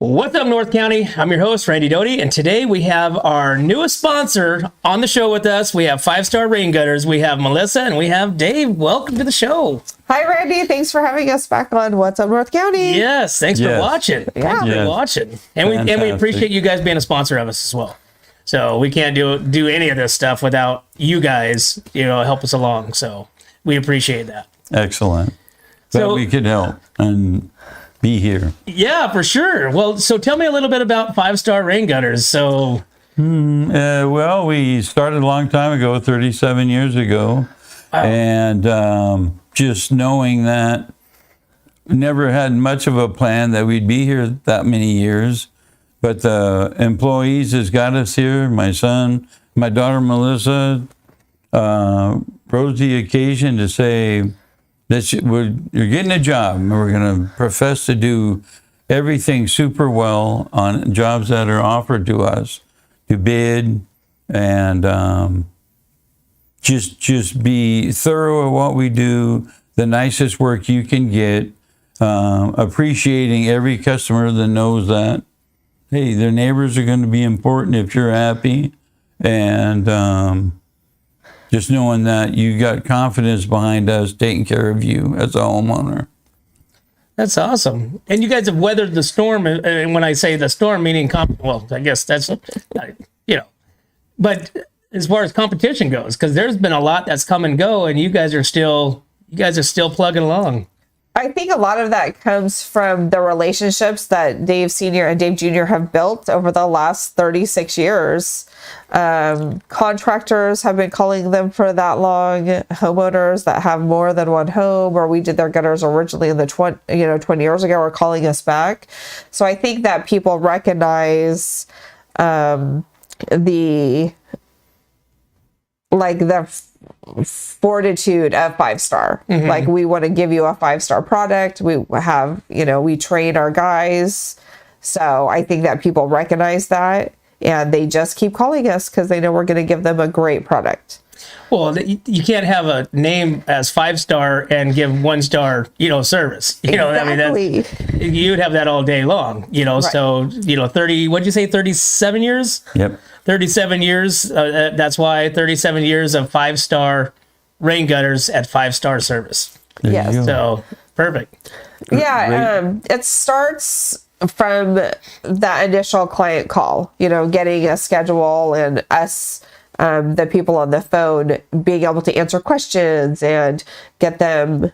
What's up, North County? I'm your host, Randy Doty, and today we have our newest sponsor on the show with us. We have Five Star Rain Gutters. We have Melissa and we have Dave. Welcome to the show. Hi, Randy. Thanks for having us back on What's Up, North County. Yes, thanks for watching. Thanks for watching. And we appreciate you guys being a sponsor of us as well. So we can't do any of this stuff without you guys, help us along. So we appreciate that. Excellent. So we could help and be here. Yeah, for sure. Well, so tell me a little bit about Five Star Rain Gutters. So, well, we started a long time ago, 37 years ago, and just knowing that we never had much of a plan that we'd be here that many years, but the employees has got us here. My son, my daughter Melissa, rose the occasion to say, you're getting a job, and we're going to profess to do everything super well on jobs that are offered to us, to bid, and just be thorough at what we do, the nicest work you can get, appreciating every customer that knows that, hey, their neighbors are going to be important if you're happy, and just knowing that you got confidence behind us taking care of you as a homeowner. That's awesome. And you guys have weathered the storm. And when I say the storm, meaning, I guess that's, but as far as competition goes, because there's been a lot that's come and go, and you guys are still plugging along. I think a lot of that comes from the relationships that Dave Sr. and Dave Jr. have built over the last 36 years. Contractors have been calling them for that long. Homeowners that have more than one home, or we did their gutters originally in the 20 years ago, are calling us back. So I think that people recognize the fortitude of Five Star. Mm-hmm. Like, we want to give you a 5-star product. We have, we train our guys. So I think that people recognize that, and they just keep calling us because they know we're going to give them a great product. Well, you can't have a name as 5-star and give 1-star, service. Exactly. You'd have that all day long, Right. So, 30, what'd you say, 37 years? Yep. 37 years. That's why 37 years of 5-star rain gutters at 5-star service. Yes. So perfect. Yeah. It starts from that initial client call, getting a schedule, and us, the people on the phone, being able to answer questions and get them,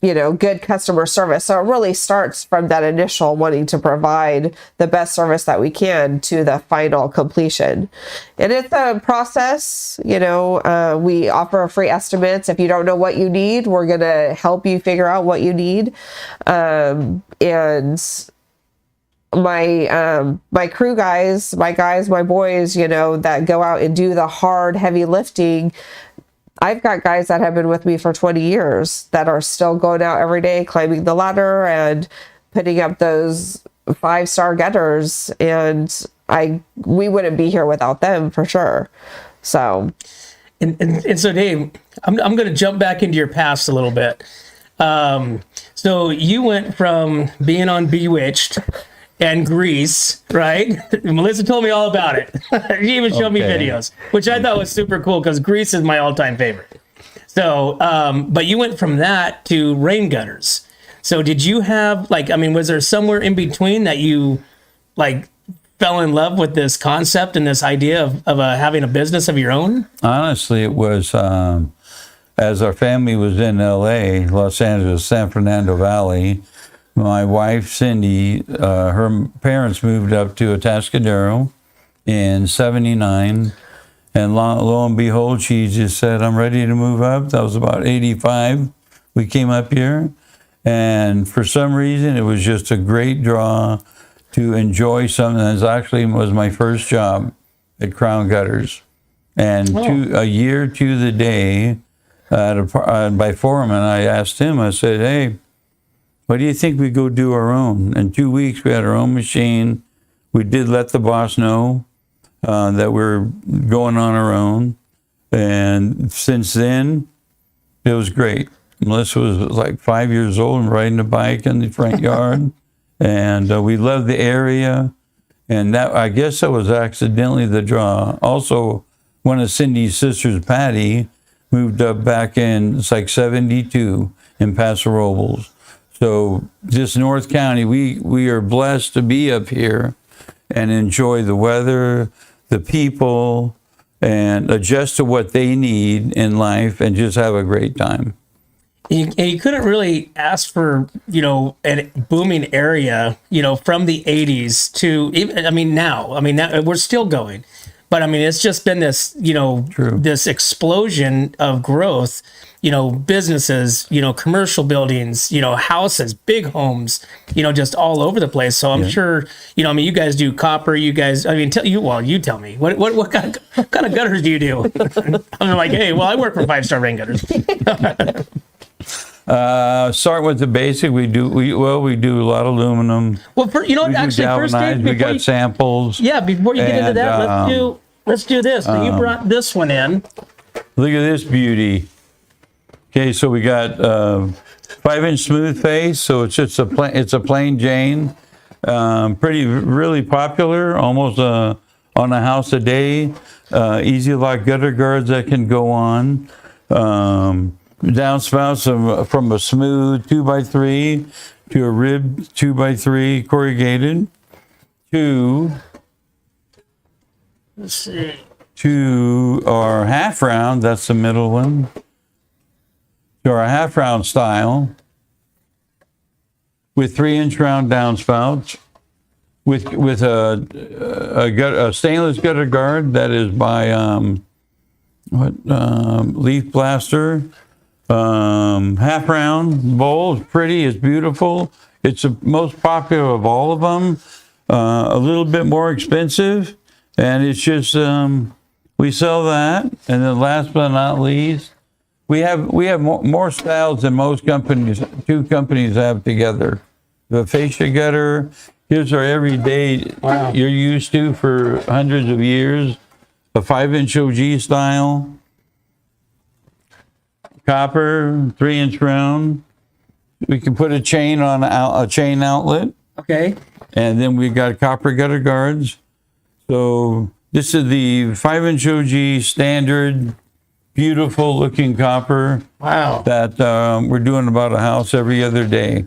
good customer service. So it really starts from that initial wanting to provide the best service that we can to the final completion. And it's a process. We offer free estimates. If you don't know what you need, we're going to help you figure out what you need. And my crew guys, my boys, that go out and do the hard, heavy lifting. I've got guys that have been with me for 20 years that are still going out every day, climbing the ladder and putting up those 5-star gutters. And we wouldn't be here without them, for sure. So, and so, Dave, I'm going to jump back into your past a little bit. So you went from being on Bewitched and Grease, right? Melissa told me all about it. She even showed me videos, which I thought was super cool because Grease is my all-time favorite. So, but you went from that to rain gutters. So did you have, was there somewhere in between that you, fell in love with this concept and this idea of having a business of your own? Honestly, it was, as our family was in L.A., Los Angeles, San Fernando Valley, my wife, Cindy, her parents moved up to Atascadero in 79. And lo and behold, she just said, I'm ready to move up. That was about 85. We came up here. And for some reason, it was just a great draw to enjoy something that actually was my first job at Crown Gutters. And a year to the day, by foreman, I asked him, I said, hey, what do you think we go do our own? In 2 weeks, we had our own machine. We did let the boss know that we're going on our own. And since then, it was great. Melissa was like 5 years old and riding a bike in the front yard. and we love the area. And that, I guess that was accidentally the draw. Also, one of Cindy's sisters, Patty, moved up back in, it's like 72 in Paso Robles. So just North County, we are blessed to be up here and enjoy the weather, the people, and adjust to what they need in life and just have a great time. And you couldn't really ask for, a booming area, from the 80s to even, now we're still going. But it's just been this, this explosion of growth, businesses, commercial buildings, houses, big homes, just all over the place. So I'm sure, you guys do copper, you guys, you tell me, what kind of gutters do you do? I'm like, hey, well, I work for 5 Star Rain Gutters. Start with the basic. We do a lot of aluminum. Well, We do galvanized. We got samples. Yeah, before you get into that, let's do this. So you brought this one in. Look at this beauty. Okay, so we got 5-inch smooth face. So it's just a plain Jane. Really popular. Almost on a house a day. Easy lock gutter guards that can go on. Downspouts from a smooth 2x3 to a ribbed 2x3 corrugated Let's see. to our half round, that's the middle one, to our half round style with 3-inch round downspouts with a stainless gutter guard that is by Leaf Blaster. Half round bowl is pretty, it's beautiful. It's the most popular of all of them. A little bit more expensive, and it's just we sell that. And then last but not least, we have more styles than most companies. 2 companies have together. The fascia gutter, here's our everyday. Wow. You're used to for hundreds of years. A 5-inch OG style. Copper, 3-inch round. We can put a chain on a chain outlet, Okay. and then we got copper gutter guards. So this is the 5-inch OG standard, beautiful looking copper Wow. that we're doing about a house every other day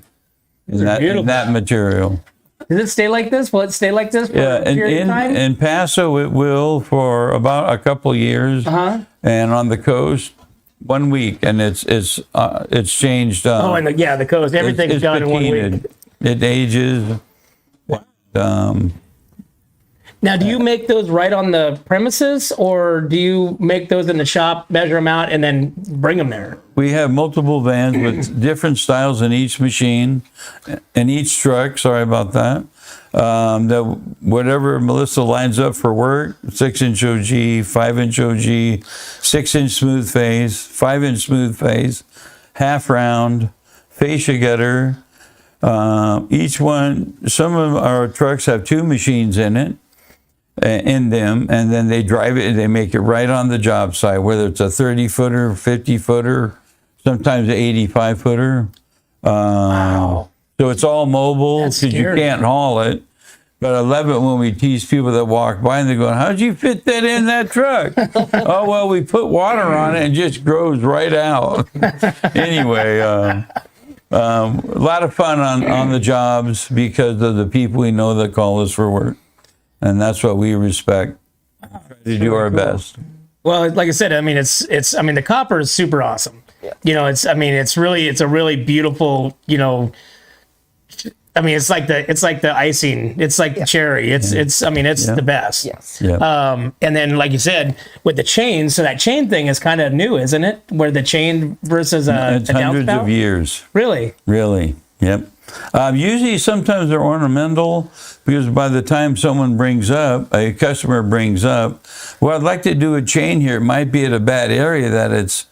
in that material. Does it stay like this? Will it stay like this for Yeah, a period of time? in Paso it will for about a couple years, and on the coast 1 week, and it's changed. The coast. Everything's it's done in 1 patinted. week. It ages. Now, do you make those right on the premises, or do you make those in the shop, measure them out, and then bring them there? We have multiple vans with different styles in each machine, in each truck. Sorry about that. Whatever Melissa lines up for work, 6-inch OG, 5-inch OG, 6-inch smooth face, 5-inch smooth face, half round, fascia gutter. Each one, some of our trucks have 2 machines in them, and then they drive it and they make it right on the job site, whether it's a 30-footer, 50-footer, sometimes an 85-footer. Wow. So it's all mobile That's because you scary. can't haul it. But I love it when we tease people that walk by and they're going, how'd you fit that in that truck? Oh, well, we put water on it and it just grows right out. Anyway, a lot of fun on the jobs because of the people we know that call us for work. And that's what we respect. Try to do our best. Well, like I said, the copper is super awesome. Yeah. It's a really beautiful, it's like the icing. It's like the cherry. It's the best. Yes. Yeah. And then, like you said, with the chain, so that chain thing is kind of new, isn't it? Where the chain versus It's a hundreds downspout? of years. Really? Really. Yep. Usually, sometimes they're ornamental because by the time a customer brings up, well, I'd like to do a chain here. It might be at a bad area that it's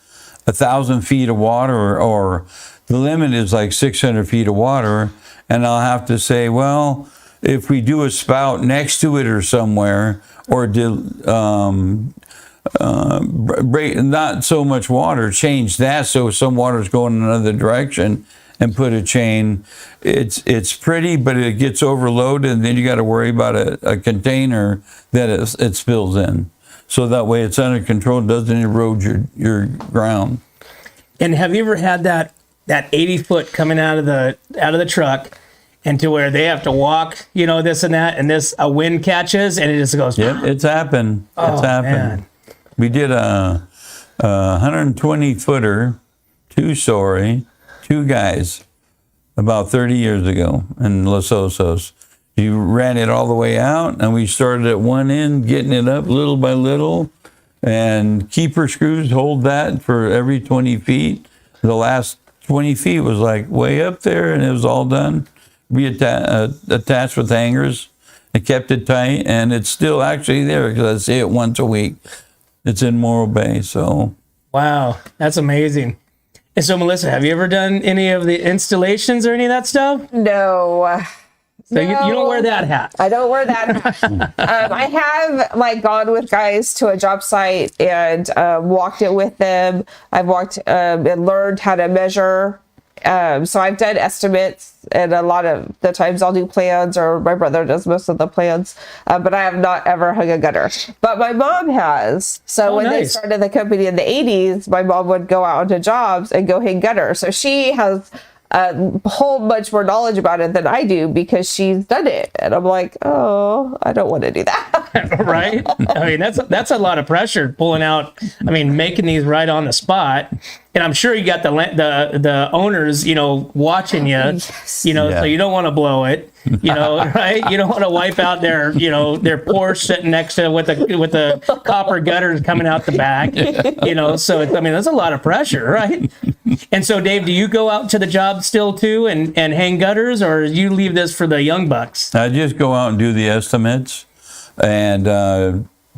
1,000 feet of water, or the limit is like 600 feet of water. And I'll have to say, well, if we do a spout next to it or somewhere, or break not so much water, change that so some water's going in another direction, and put a chain. It's pretty, but it gets overloaded, and then you got to worry about a container that it spills in. So that way it's under control, it doesn't erode your ground. And have you ever had that 80 foot coming out of the truck, and to where they have to walk, this and that, and a wind catches and it just goes. Yep, it's happened. It's happened. Man. We did a 120 footer, 2-story, 2 guys, about 30 years ago in Los Osos. You ran it all the way out, and we started at one end, getting it up little by little, and keeper screws hold that for every 20 feet. The last 20 feet was like way up there, and it was all done. Attached with hangers. I kept it tight, and it's still actually there because I see it once a week. It's in Morro Bay, so. Wow, that's amazing. And so, Melissa, have you ever done any of the installations or any of that stuff? No. So you don't wear that hat. I don't wear that hat. I have gone with guys to a job site and walked it with them. I've walked and learned how to measure. So I've done estimates, and a lot of the times I'll do plans, or my brother does most of the plans, but I have not ever hung a gutter. But my mom has. So when they started the company in the 80s, my mom would go out onto jobs and go hang gutter. So she has a whole bunch more knowledge about it than I do because she's done it. And I'm like, oh, I don't want to do that. Right? I mean, that's a lot of pressure pulling out. I mean, making these right on the spot. And I'm sure you got the owners, watching you, Yes. So you don't want to blow it, right? You don't want to wipe out their Porsche sitting next to with the copper gutters coming out the back, So that's a lot of pressure, right? And so, Dave, do you go out to the job still too and hang gutters, or you leave this for the young bucks? I just go out and do the estimates and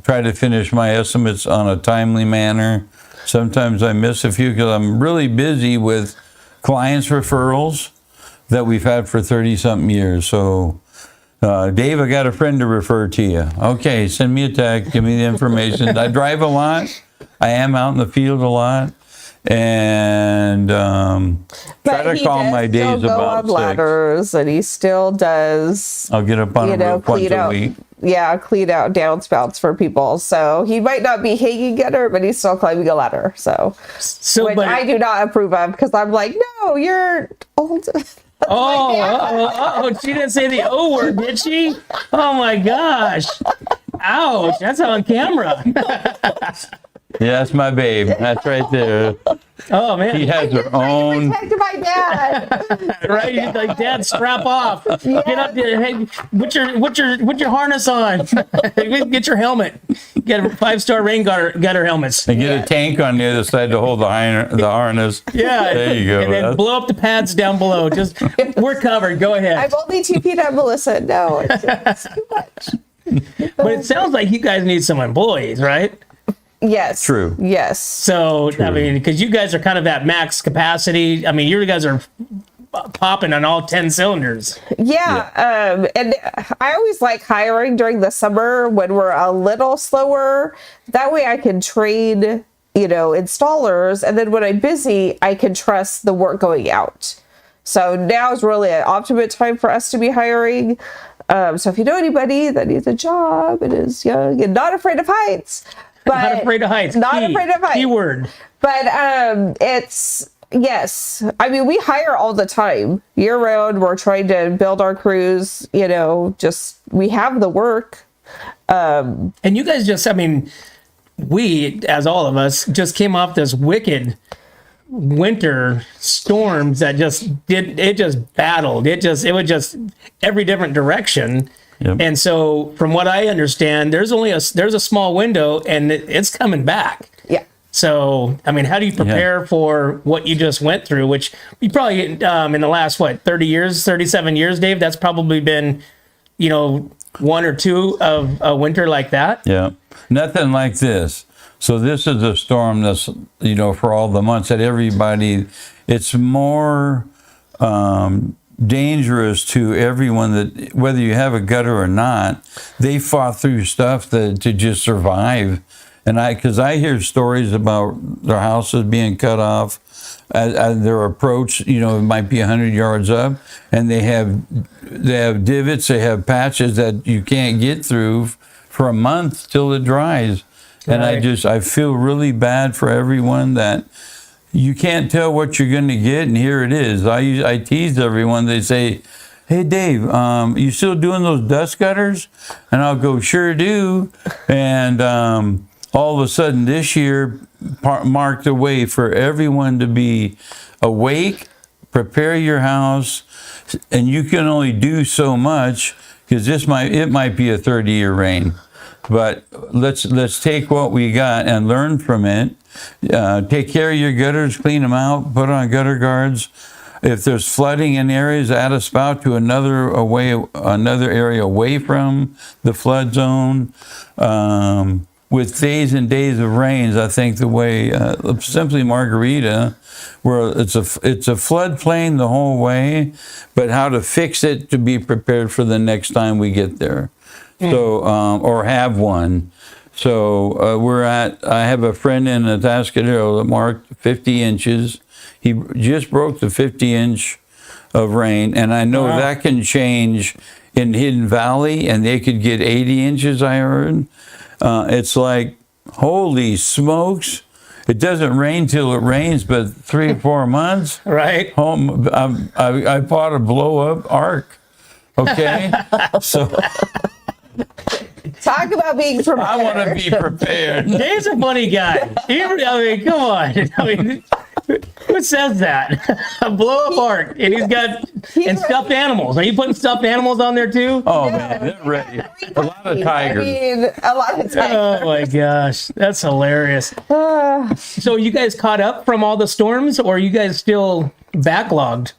try to finish my estimates on a timely manner. Sometimes I miss a few because I'm really busy with clients' referrals that we've had for 30-something years. So, Dave, I got a friend to refer to you. Okay, send me a text, give me the information. I drive a lot. I am out in the field a lot. And try to call my days about 6. Ladders, and he still does. I'll get up on a roof once a week. Yeah, clean out downspouts for people. So he might not be hanging gutter, but he's still climbing a ladder. So which I do not approve of, because I'm like, no, you're old. Oh, she didn't say the O word, did she? Oh my gosh. Ouch, that's on camera. Yeah, that's my babe. That's right there. Oh man, he has her own. Protect my dad. Right? You're like, Dad, strap off. Yeah. Get up there. Hey, put your harness on. Get your helmet. Get a 5-star rain gutter helmets. And get a tank on the other side to hold the harness. Yeah, there you go. And then blow up the pads down below. Just we're covered. Go ahead. I'm only 2 feet up, Melissa. No, it's too much. But it sounds like you guys need some employees, right? Yes. True. Yes. So, true. I mean, because you guys are kind of at max capacity. I mean, you guys are popping on all 10 cylinders. Yeah. And I always like hiring during the summer when we're a little slower. That way I can train, installers. And then when I'm busy, I can trust the work going out. So now is really an optimum time for us to be hiring. So if you know anybody that needs a job and is young and not afraid of heights, not afraid of heights. Not afraid of heights. Keyword. But it's, yes. I mean, we hire all the time. Year round, we're trying to build our crews, just we have the work. And you guys we, as all of us, just came off this wicked winter storms that just battled. It would just every different direction. Yep. And so, from what I understand, there's a small window, and it's coming back. Yeah. So, I mean, how do you prepare for what you just went through? Which you probably in the last 37 years, Dave. That's probably been, 1 or 2 of a winter like that. Yeah, nothing like this. So this is a storm that's for all the months that everybody. It's more. Dangerous to everyone that whether you have a gutter or not, they fought through stuff to just survive, And because I hear stories about their houses being cut off as their approach, it might be 100 yards up, and they have divots, they have patches that you can't get through for a month till it dries. And Right. I feel really bad for everyone that you can't tell what you're going to get, and here it is. I tease everyone. They say, "Hey Dave, you still doing those dust gutters?" And I'll go, "Sure do." And all of a sudden this year marked the way for everyone to be awake, prepare your house, and you can only do so much because it might be a 30-year rain. But let's take what we got and learn from it. Take care of your gutters, clean them out, put on gutter guards. If there's flooding in areas, add a spout to another area away from the flood zone. With days and days of rains, I think the way Simply Margarita, where it's a floodplain the whole way, but how to fix it to be prepared for the next time we get there. So, or have one. So I have a friend in Atascadero that marked 50 inches. He just broke the 50-inch of rain, and I know that can change in Hidden Valley, and they could get 80 inches, I heard. It's like, holy smokes. It doesn't rain till it rains, but 3 or 4 months. Right. I bought a blow-up ark. Okay? So Talk about being prepared. I want to be prepared. Dave's a funny guy. Come on. Who says that? A blow up arc, and he's got stuffed animals. Are you putting stuffed animals on there too? Oh man, they're ready. A lot of tigers. A lot of tigers. Oh my gosh, that's hilarious. So you guys caught up from all the storms, or are you guys still backlogged?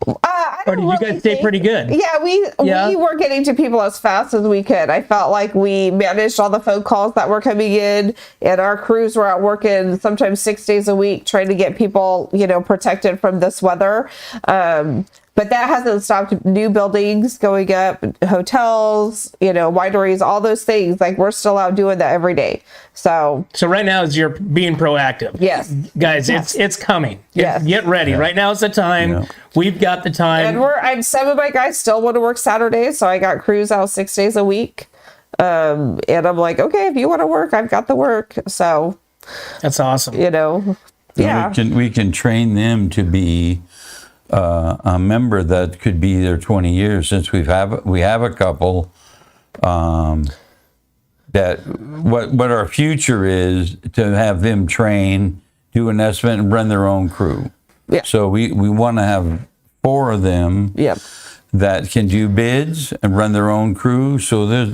Or did you guys stay pretty good? Yeah, we were getting to people as fast as we could. I felt like we managed all the phone calls that were coming in, and our crews were out working sometimes 6 days a week trying to get people, protected from this weather. But that hasn't stopped new buildings going up, hotels, wineries, all those things. Like, we're still out doing that every day. So right now is you're being proactive. yes, Guys, it's coming. Yes. Get ready. Yeah. Right now is the time. Yeah. We've got the time. and some of my guys still want to work Saturdays, so I got crews out 6 days a week. And I'm like, okay, if you want to work, I've got the work. So, That's awesome. yeah. We can train them to be a member that could be there 20 years, since we have a couple that what our future is to have them train, do an estimate, and run their own crew. Yeah. So we want to have 4 of them Yep. that can do bids and run their own crew. So there's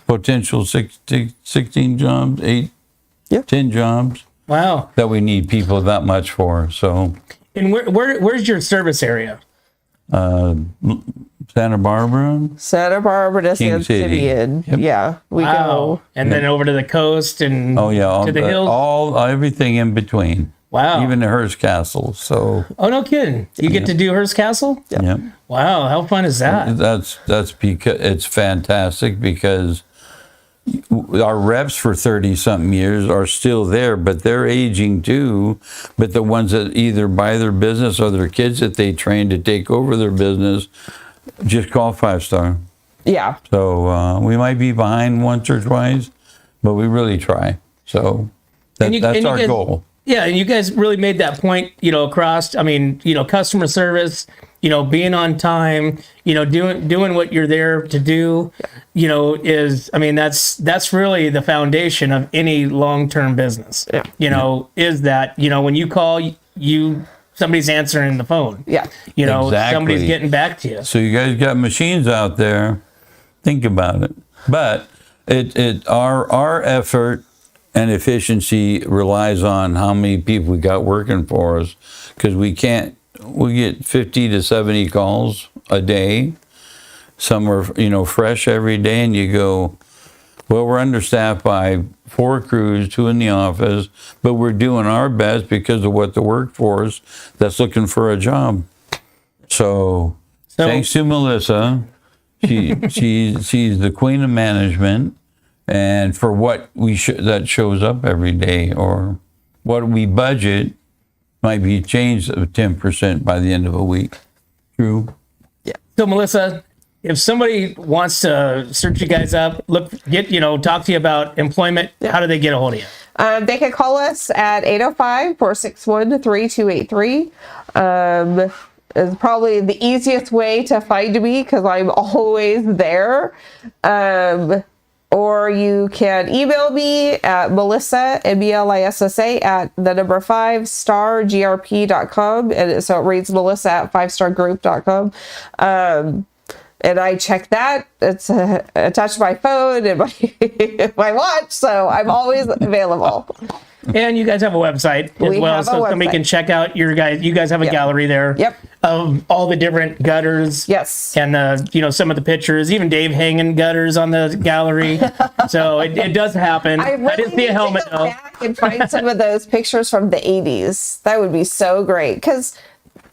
potential 16 jobs, 8, Yeah. 10 jobs Wow. that we need people that much for. So And where's your service area? Santa Barbara, Santa Barbara to King San City. Simeon. Yep. Yeah, we go. And then over to the coast and oh yeah, to the hills. all everything in between. Wow. Even the Hearst Castle. So Oh, no kidding. You get to do Hearst Castle? yeah, Wow. How fun is that? that's because it's fantastic, because our reps for 30 something years are still there, but they're aging too. But the ones that either buy their business or their kids that they train to take over their business, just call 5-star. Yeah. So we might be behind once or twice, but we really try. So And you- that's and you our guys- goal. Yeah, and you guys really made that point, across, customer service, being on time, doing what you're there to do, that's really the foundation of any long-term business. Yeah. Is that, when you call, somebody's answering the phone. Yeah. Exactly. Somebody's getting back to you. So you guys got machines out there. Think about it. But our effort and efficiency relies on how many people we got working for us, because we get 50 to 70 calls a day. Some are, fresh every day, and you go, well, we're understaffed by 4 crews, 2 in the office, but we're doing our best because of what the workforce that's looking for a job. So thanks to Melissa. She's the queen of management, and for what that shows up every day, or what we budget might be changed of 10% by the end of a week. True. So Melissa, if somebody wants to search you guys up, talk to you about employment, how do they get a hold of you? They can call us at 805-461-3283. Is probably the easiest way to find me because I'm always there. Or you can email me at Melissa, MELISSA, at the number 5stargrp.com. And so it reads Melissa at 5stargroup.com. And I check that. It's attached to my phone and my watch. So I'm always available. And you guys have a website as We well, have a so somebody website. can check out you guys have a gallery there. Yep. Of all the different gutters. Yes. And some of the pictures, even Dave hanging gutters on the gallery. So it does happen. I really didn't see need a helmet to go though. back and find some of those pictures from the 80s. That would be so great because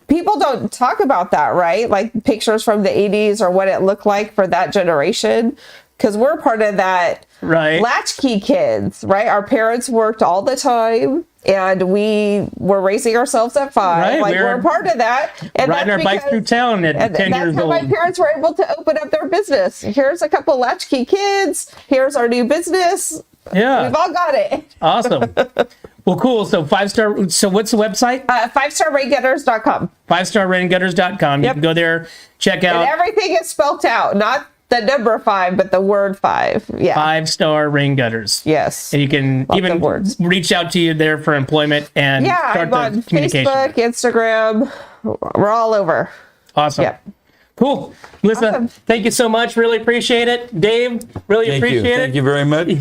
people don't talk about that, right? Like pictures from the 80s or what it looked like for that generation. Because we're part of that Right. latchkey kids, right? Our parents worked all the time and we were raising ourselves at 5. Right, Like we were we're part of that. And Riding our bikes through town at and 10 that's years how old. my parents were able to open up their business. Here's a couple latchkey kids. Here's our new business. Yeah. We've all got it. Awesome. Well, cool. So 5-star. So what's the website? 5starraingetters.com. 5starraingutters.com. You Yep. can go there, check And out everything is spelt out, not the number 5, but the word 5. Yeah. 5-Star Rain Gutters. Yes. And you can Lots even of words. reach out to you there for employment and Yeah, start I'm the on communication. Facebook, Instagram. We're all over. Awesome. Yep. Cool. Melissa, Awesome. thank you so much. Really appreciate it. Dave, really Thank appreciate you. it. Thank you very much. You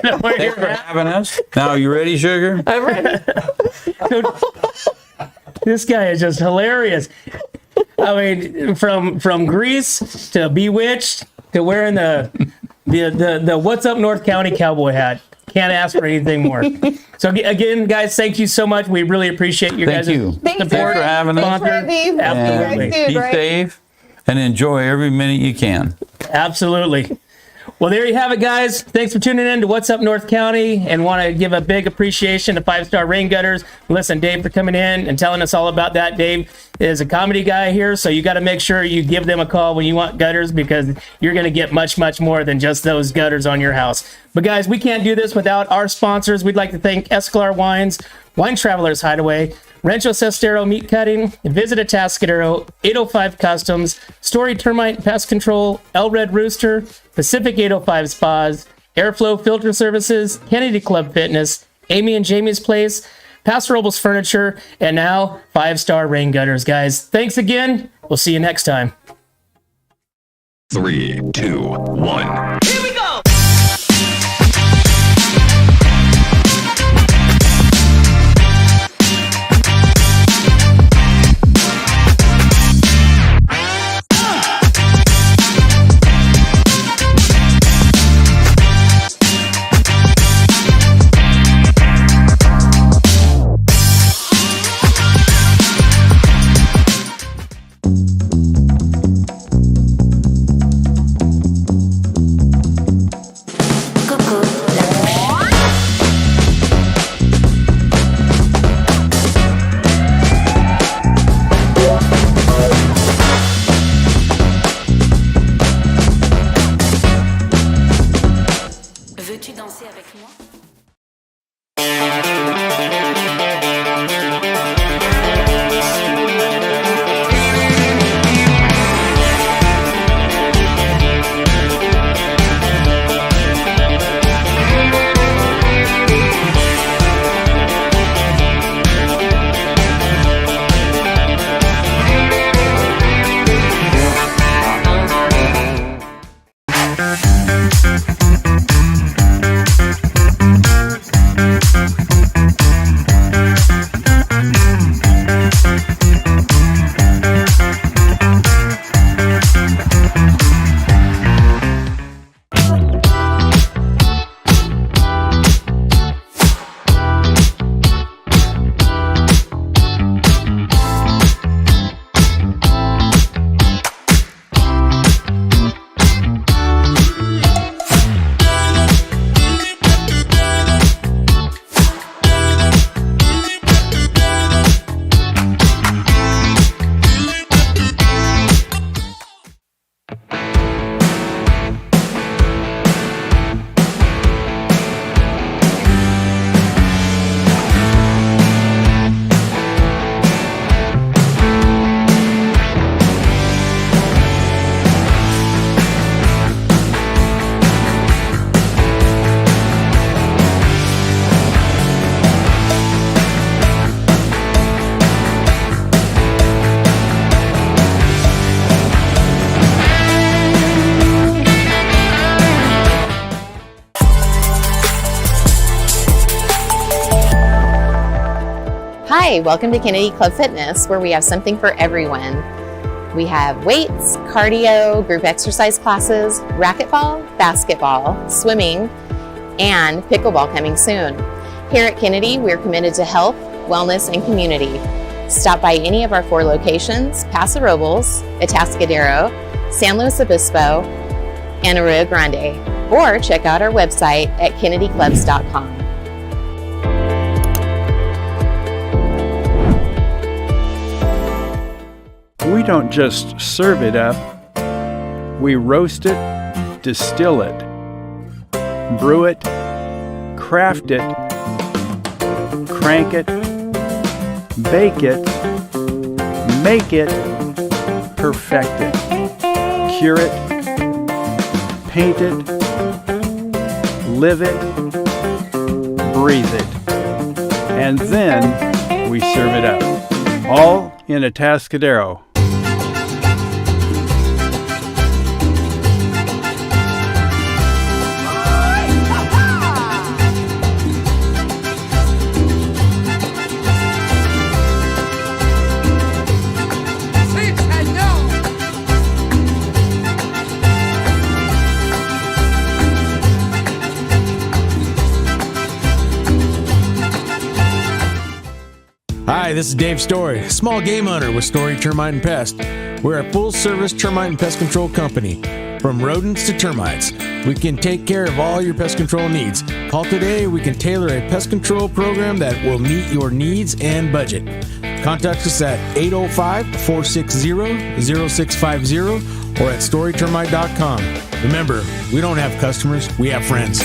know where Thanks you're for at. having us. Now, you ready, Sugar? I'm ready. This guy is just hilarious. I mean, from Grease to Bewitched to wearing the What's Up North County cowboy hat. Can't ask for anything more. So again, guys, thank you so much. We really appreciate your Thank guys' you. Thanks, support. for having us. Thanks, Randy. Absolutely. You guys Be do great. safe and enjoy every minute you can. Absolutely. Well, there you have it, guys. Thanks for tuning in to What's Up North County, and want to give a big appreciation to 5-Star Rain Gutters. Listen, Dave, for coming in and telling us all about that. Dave is a comedy guy here, so you got to make sure you give them a call when you want gutters, because you're going to get much, much more than just those gutters on your house. But guys, we can't do this without our sponsors. We'd like to thank Escalar Wines, Wine Travelers Hideaway, Rancho Sestero Meat Cutting, Visit Atascadero, 805 Customs, Story Termite Pest Control, El Red Rooster, Pacific 805 Spas, Airflow Filter Services, Kennedy Club Fitness, Amy and Jamie's Place, Pastor Robles Furniture, and now 5-Star Rain Gutters. Guys, thanks again. We'll see you next time. 3, 2, 1. Here we go! Hi, welcome to Kennedy Club Fitness, where we have something for everyone. We have weights, cardio, group exercise classes, racquetball, basketball, swimming, and pickleball coming soon. Here at Kennedy, we're committed to health, wellness, and community. Stop by any of our 4 locations: Paso Robles, Atascadero, San Luis Obispo, and Arroyo Grande, or check out our website at kennedyclubs.com. We don't just serve it up, we roast it, distill it, brew it, craft it, crank it, bake it, make it, perfect it, cure it, paint it, live it, breathe it, and then we serve it up, all in Atascadero. Hi, this is Dave Story, small game hunter with Story Termite and Pest. We're a full-service termite and pest control company. From rodents to termites, we can take care of all your pest control needs. Call today, we can tailor a pest control program that will meet your needs and budget. Contact us at 805-460-0650 or at storytermite.com. Remember, we don't have customers, we have friends.